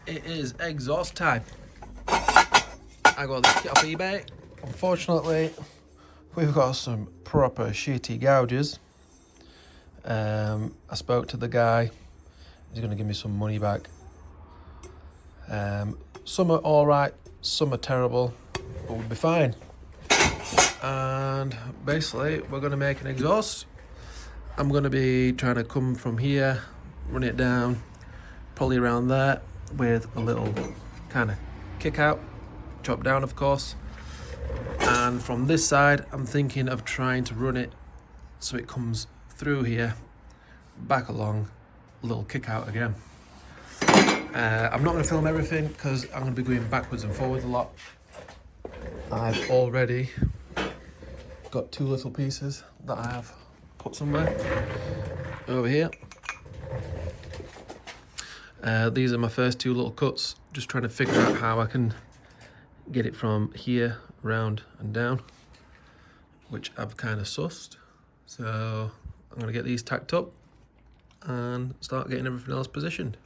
It is exhaust time. I got this kit off eBay. Unfortunately, we've got some proper shitty gouges. I spoke to the guy. He's going to give me some money back. Some are alright, some are terrible, but we'll be fine. And basically, we're going to make an exhaust. I'm going to be trying to come from here, run it down, probably around there, with a little kind of kick out, chop down of course. And from this side, I'm thinking of trying to run it so it comes through here, back along, a little kick out again. I'm not going to film everything because I'm going to be going backwards and forwards a lot. I've already got two little pieces that I have put somewhere over here. These are my first two little cuts, just trying to figure out how I can get it from here round and down, which I've kind of sussed. So I'm going to get these tacked up and start getting everything else positioned.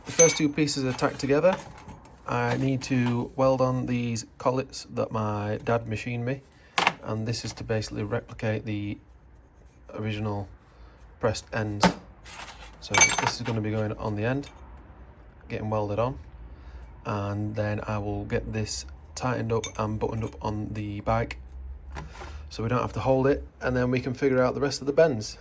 The first two pieces are tacked together. I need to weld on these collets that my dad machined me, and this is to basically replicate the original pressed ends. So this is going to be going on the end, getting welded on, and then I will get this tightened up and buttoned up on the bike so we don't have to hold it, and then we can figure out the rest of the bends.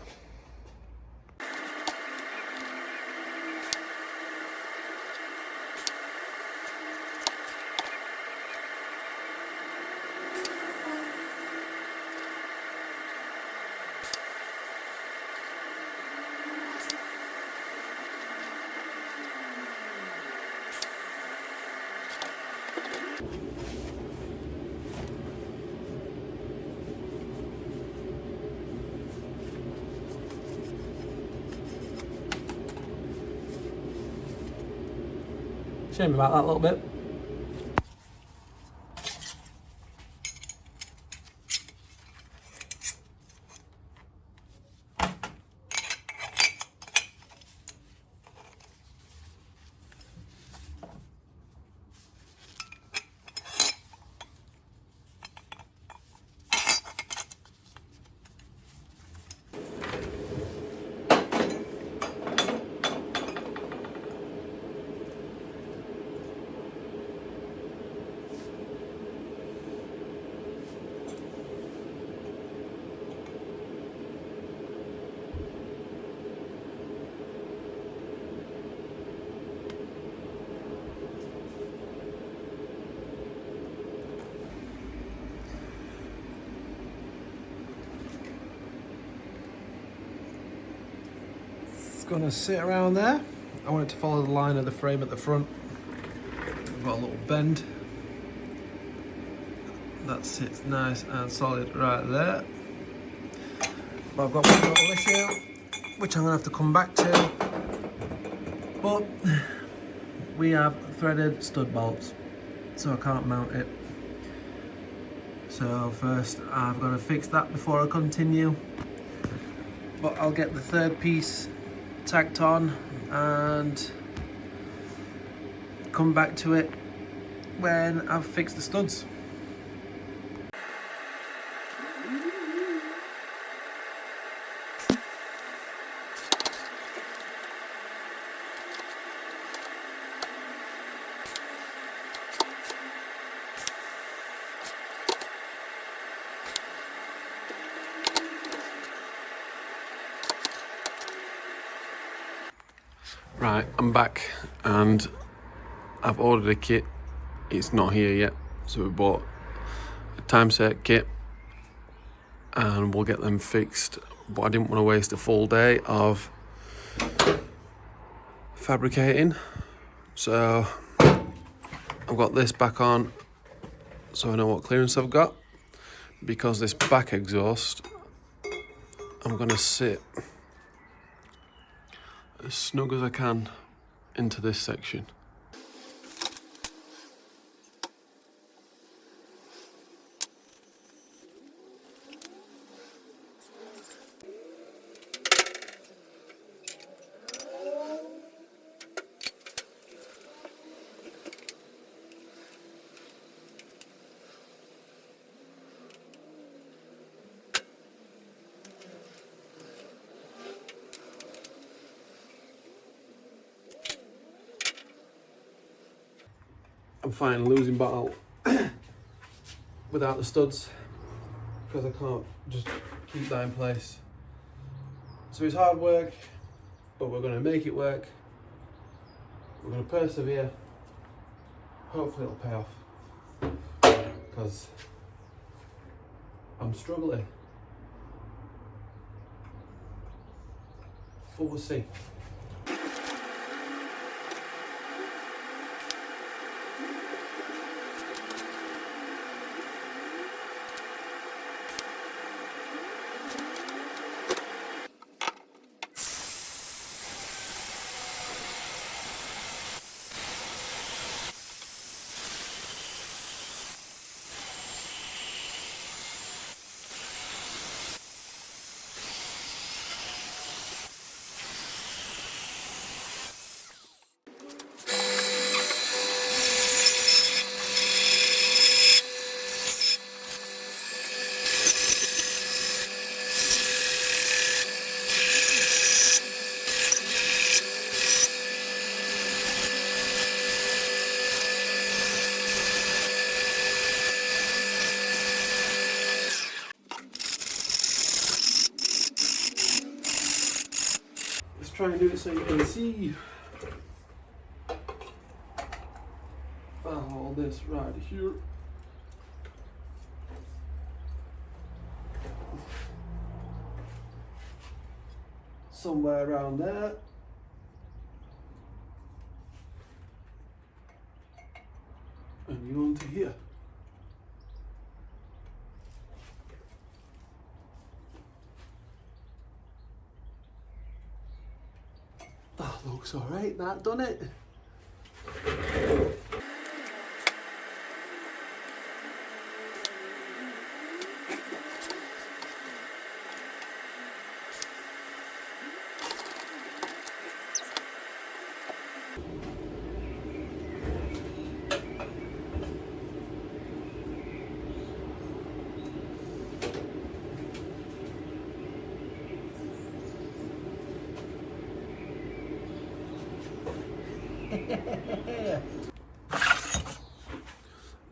Shame about that little bit. Going to sit around there. I want it to follow the line of the frame at the front. We've got a little bend that sits nice and solid right there. But I've got one little issue which I'm going to have to come back to, but we have threaded stud bolts, so I can't mount it. So first I've got to fix that before I continue. but I'll get the third piece tacked on and come back to it when I've fixed the studs. Right, I'm back and I've ordered a kit. It's not here yet, so we bought a time set kit and we'll get them fixed. But I didn't want to waste a full day of fabricating, so I've got this back on so I know what clearance I've got. Because this back exhaust, I'm going to sit as snug as I can into this section. I'm fine losing battle without the studs because I can't just keep that in place. So it's hard work, but we're going to make it work. We're going to persevere. Hopefully it'll pay off because I'm struggling. But we'll see. Try and do it so you can see. All this right here. Somewhere around there. And you onto here. That looks alright, that done it.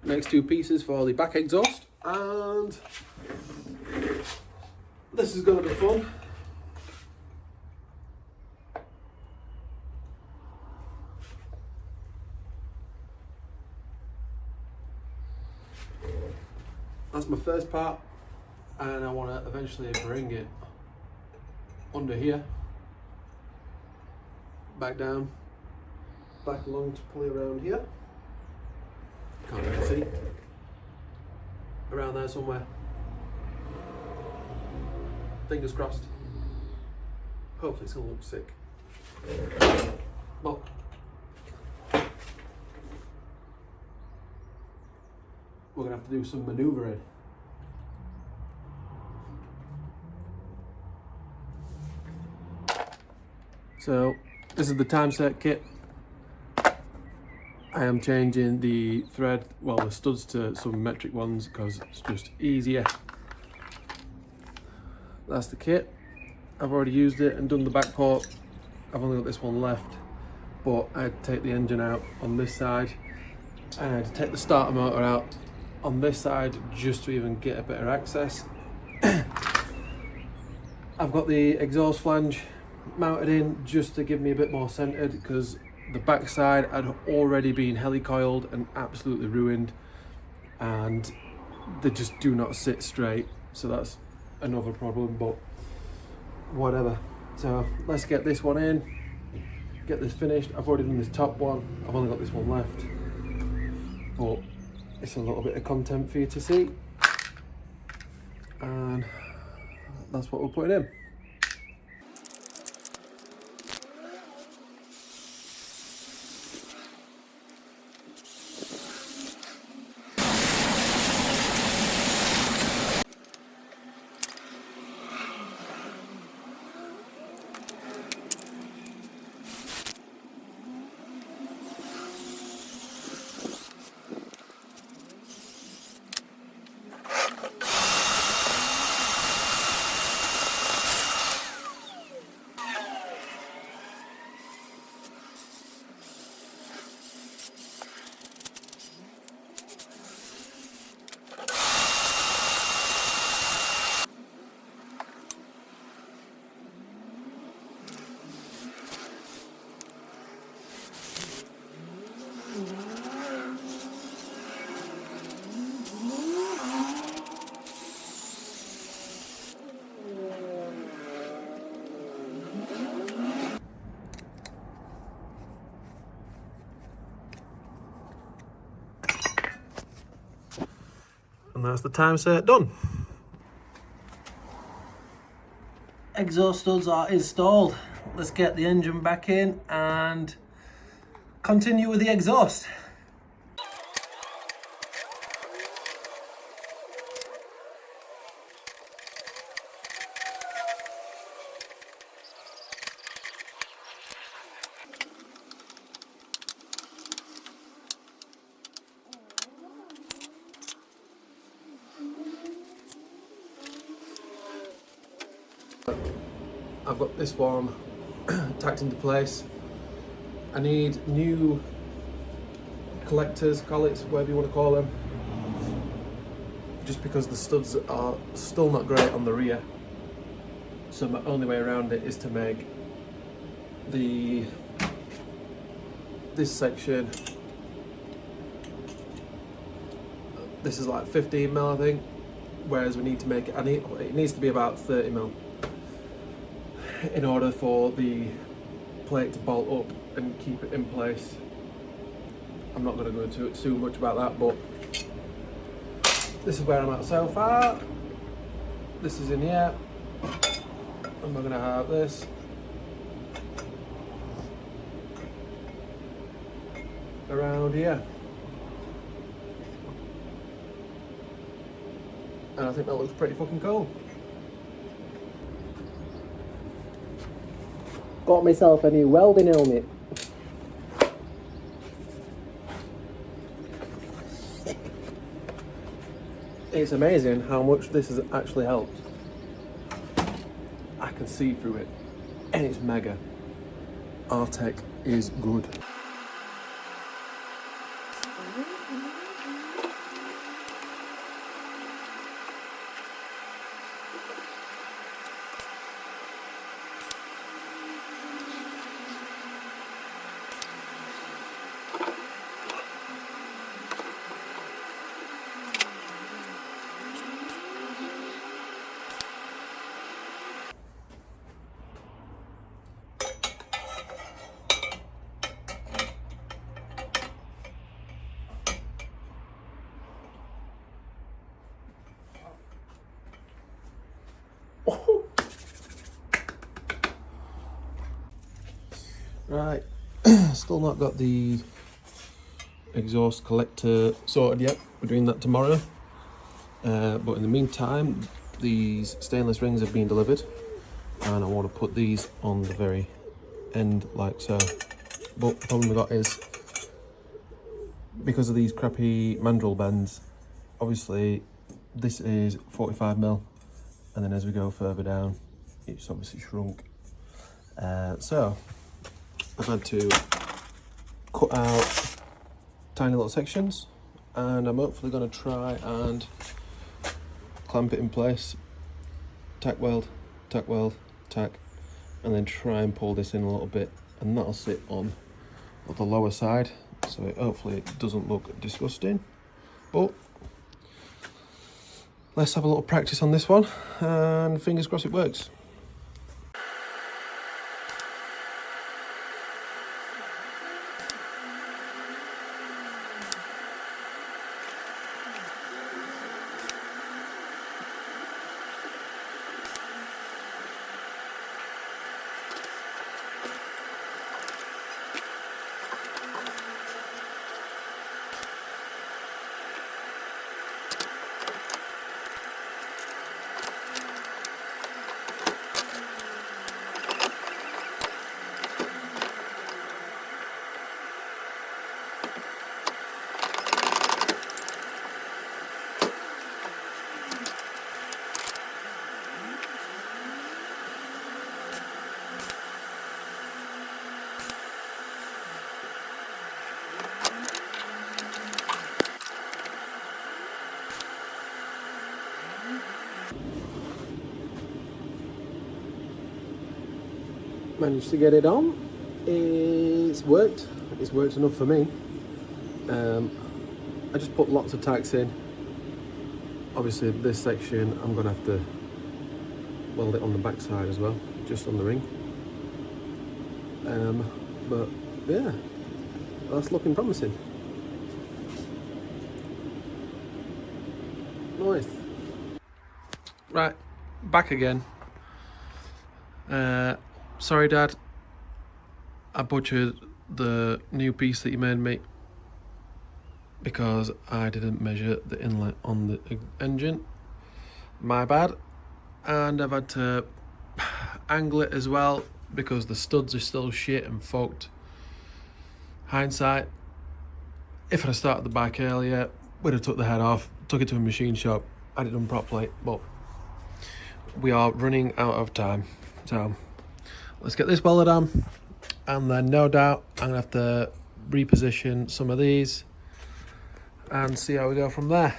Next two pieces for the back exhaust, and this is going to be fun. That's my first part, and I want to eventually bring it under here, back down, back along to pulley around here. Can't really see. Around there somewhere. Fingers crossed. Hopefully it's gonna look sick. But we're gonna have to do some manoeuvring. So this is the time set kit. I am changing the thread, well, the studs to some metric ones because it's just easier. That's the kit. I've already used it and done the back port. I've only got this one left, but I had to take the engine out on this side and I had to take the starter motor out on this side just to even get a better access. I've got the exhaust flange mounted in just to give me a bit more centered because the back side had already been helicoiled and absolutely ruined, and they just do not sit straight, so that's another problem, but whatever. So let's get this one in, get this finished. I've already done this top one, I've only got this one left, but it's a little bit of content for you to see, and that's what we'll put in. And that's the time set done. Exhaust studs are installed. Let's get the engine back in and continue with the exhaust. I've got this one tacked into place. I need new collectors, collets, whatever you want to call them, just because the studs are still not great on the rear. So my only way around it is to make this section, this is like 15mm I think, whereas we need to make it, it needs to be about 30mm in order for the plate to bolt up and keep it in place. I'm not going to go into it too much about that, but this is where I'm at so far. This is in here, and we're going to have this. Around here. And I think that looks pretty fucking cool. Got myself a new welding helmet. It's amazing how much this has actually helped. I can see through it, and it's mega. Our tech is good. Right, still not got the exhaust collector sorted yet. We're doing that tomorrow. But in the meantime, these stainless rings have been delivered, and I want to put these on the very end like so. But the problem we got is, because of these crappy mandrel bends, obviously this is 45mm, and then as we go further down, it's obviously shrunk. So I've had to cut out tiny little sections, and I'm hopefully going to try and clamp it in place, tack weld, tack, and then try and pull this in a little bit, and that'll sit on the lower side, so hopefully it doesn't look disgusting. But let's have a little practice on this one, and fingers crossed it works. Managed to get it on. It's worked enough for me. I just put lots of tacks in. Obviously this section I'm going to have to weld it on the back side as well, just on the ring. But yeah, that's looking promising. Nice. Right, back again. Sorry Dad, I butchered the new piece that you made me because I didn't measure the inlet on the engine. My bad. And I've had to angle it as well because the studs are still shit and fucked. Hindsight, if I'd have started the bike earlier, we'd have took the head off, took it to a machine shop, had it done properly, but we are running out of time. So let's get this welded on, and then no doubt I'm gonna have to reposition some of these and see how we go from there.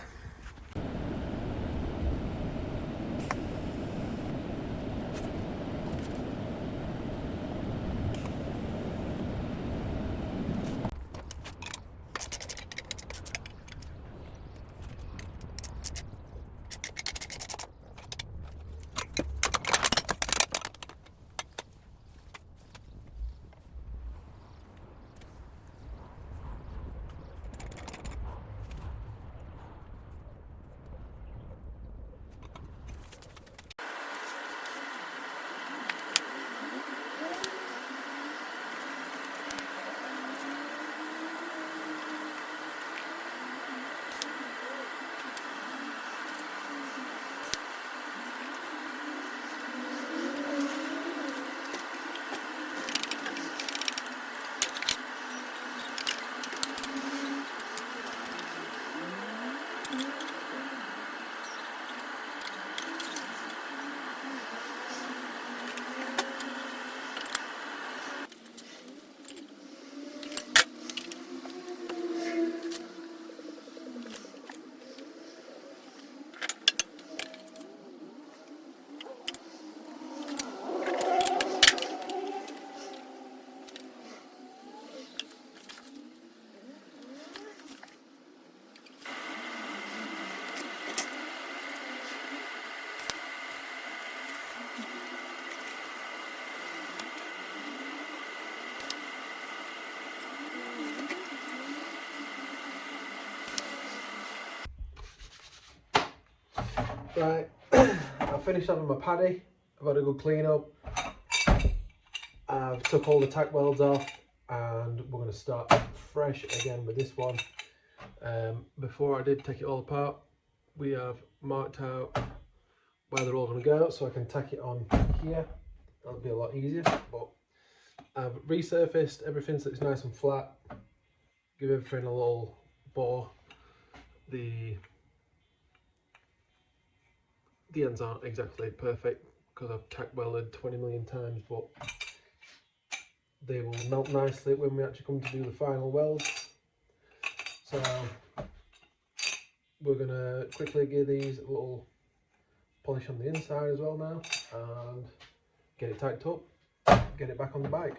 Right, I've finished having my paddy, I've had a good clean up, I've took all the tack welds off, and we're going to start fresh again with this one. Before I did take it all apart, we have marked out where they're all going to go, so I can tack it on here. That'll be a lot easier, but I've resurfaced everything so it's nice and flat. Give everything a little bore. The ends aren't exactly perfect because I've tack welded 20 million times, but they will melt nicely when we actually come to do the final weld. So we're gonna quickly give these a little polish on the inside as well now and get it tacked up, get it back on the bike.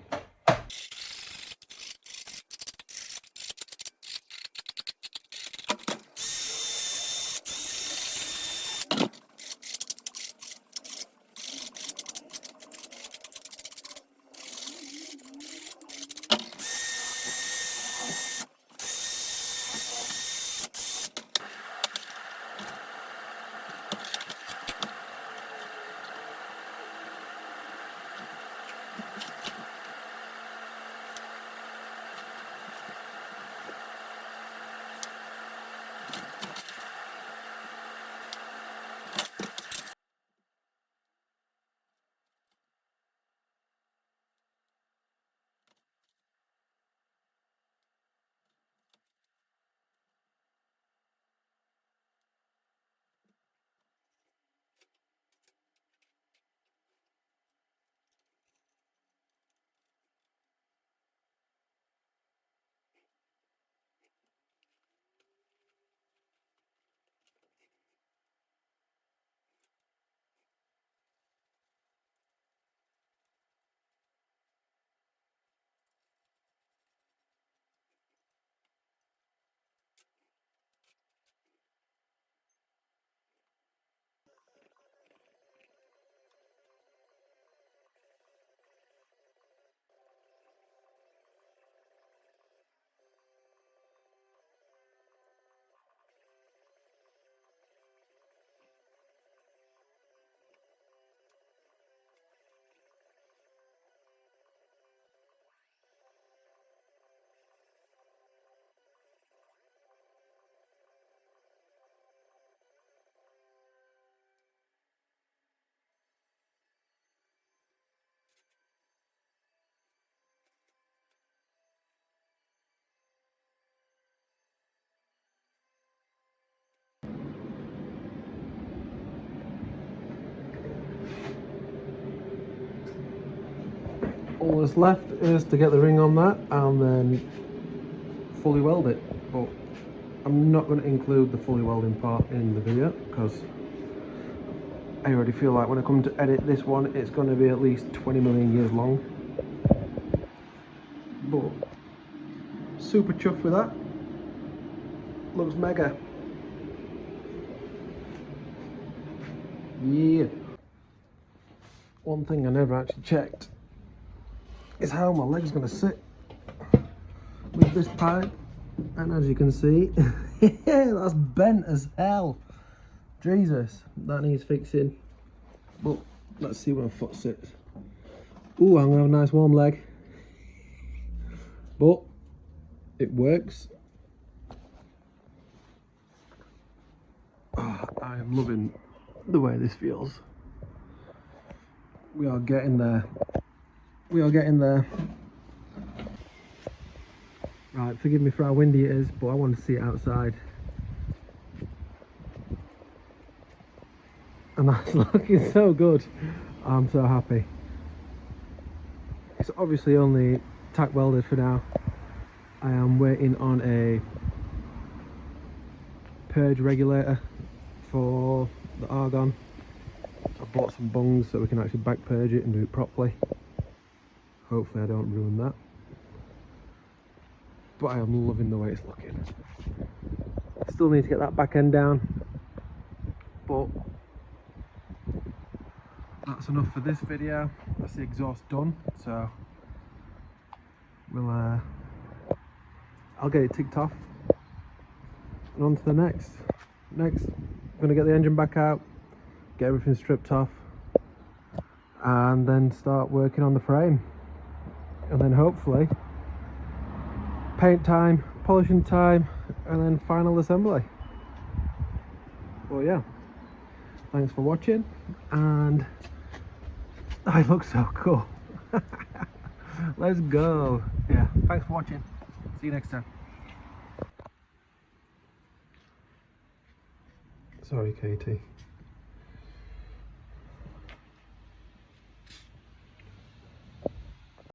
All that's left is to get the ring on that and then fully weld it, but I'm not going to include the fully welding part in the video because I already feel like when I come to edit this one it's going to be at least 20 million years long. But super chuffed with that. Looks mega. Yeah. One thing I never actually checked is how my leg's going to sit with this pipe, and as you can see that's bent as hell. Jesus, that needs fixing. But let's see where my foot sits. Ooh, I'm gonna have a nice warm leg, but it works. Oh, I am loving the way this feels. We are getting there. We are getting there. Right, forgive me for how windy it is, but I want to see it outside. And that's looking so good. I'm so happy. It's obviously only tack welded for now. I am waiting on a purge regulator for the argon. I bought some bungs so we can actually back purge it and do it properly. Hopefully I don't ruin that. But I am loving the way it's looking. Still need to get that back end down, but that's enough for this video. That's the exhaust done, so we'll I'll get it ticked off and on to the next. I'm gonna get the engine back out, get everything stripped off, and then start working on the frame, and then hopefully paint time, polishing time, and then final assembly. Well, yeah, thanks for watching, and I look so cool. Let's go. Yeah, thanks for watching. See you next time. Sorry, Katie.